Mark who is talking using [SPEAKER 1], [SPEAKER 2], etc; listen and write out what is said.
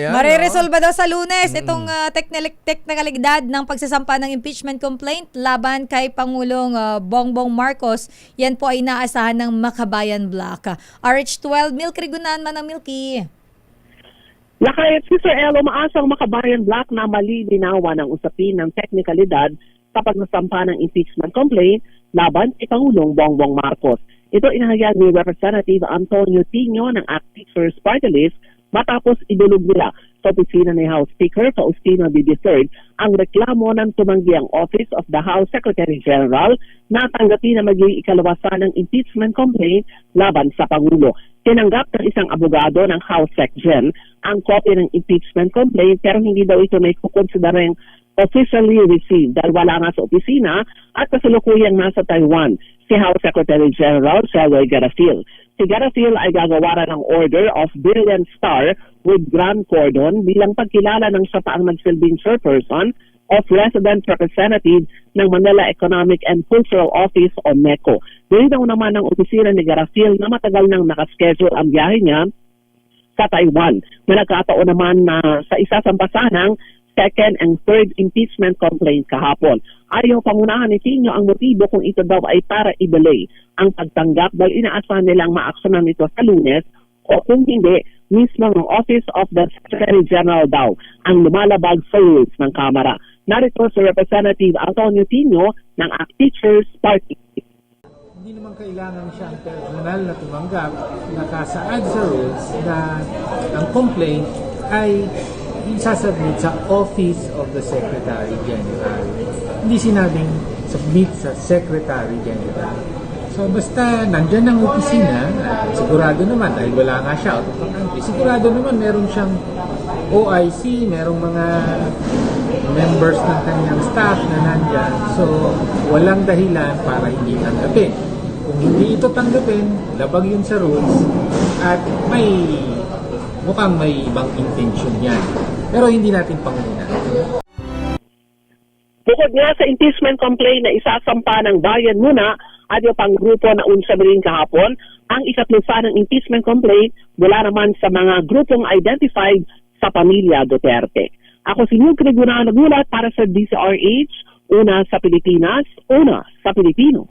[SPEAKER 1] Ayan,
[SPEAKER 2] Mareresolba daw sa Lunes itong teknikalidad ng pagsasampa ng impeachment complaint laban kay Pangulong Bongbong Marcos. Yan po ay inaasahan ng Makabayan Bloc. RH12, Milky Rigunan man ang Milky.
[SPEAKER 3] Lakay, Sister Elo, maasang Makabayan Bloc na malilinawan ang usapin ng teknikalidad sa pagsasampa ng impeachment complaint laban kay Pangulong Bongbong Marcos. Ito inahayag ni Representative Antonio Tino ng ACT Teachers Party List matapos idulog nila sa opisina ni House Speaker Faustino III ang reklamo ng tumanggiang Office of the House Secretary General na tanggapin na maging ikalawasan ng impeachment complaint laban sa Pangulo. Tinanggap ng isang abogado ng House SecGen ang kopya ng impeachment complaint pero hindi daw ito may kukonsidereng officially received dahil wala nga sa opisina at kasalukuyang nasa Taiwan si House Secretary General Sheloy Garafil. Si Garafil ay gagawa ng Order of Brilliant Star with Grand Cordon bilang pagkilala ng siya pa ang nagsilbing chairperson of Resident Representative ng Manila Economic and Cultural Office o MECO. Dito naman ang opisina ni Garafil na matagal nang nakaschedule ang biyahe niya sa Taiwan. Na nagkataon naman na sa isa sa pasanang second and third impeachment complaint kahapon. Ayaw pangunahan ni Tino ang motibo kung ito daw ay para i-delay ang pagtanggap dahil inaasahan nilang maaksyonan nito sa Lunes o kung hindi, mismo ng Office of the Secretary General daw ang lumalabag sa rules ng Kamara. Narito si Representative Antonio Tino ng ACT Teachers Party.
[SPEAKER 4] Hindi naman kailangan siya ang personal na tumanggap, nakasaad sa rules na ang complaint ay isasubmit sa Office of the Secretary General. Hindi sinabing submit sa Secretary General. So basta nandyan ang opisina, sigurado naman, dahil wala nga siya, sigurado naman meron siyang OIC, merong mga members ng kanyang staff na nandyan. So walang dahilan para hindi tanggapin. Kung hindi ito tanggapin, labag yun sa rules at mukhang may ibang intention yan. Pero hindi natin pangunahan.
[SPEAKER 3] Bukod nga sa impeachment complaint na isasampa ng bayan muna at yung pang grupo na unsabi rin kahapon, ang ikatlusa ng impeachment complaint mula naman sa mga grupong identified sa pamilya Duterte. Ako si Milky Rigunan nagulat para sa DCRH, una sa Pilipinas, una sa Pilipino.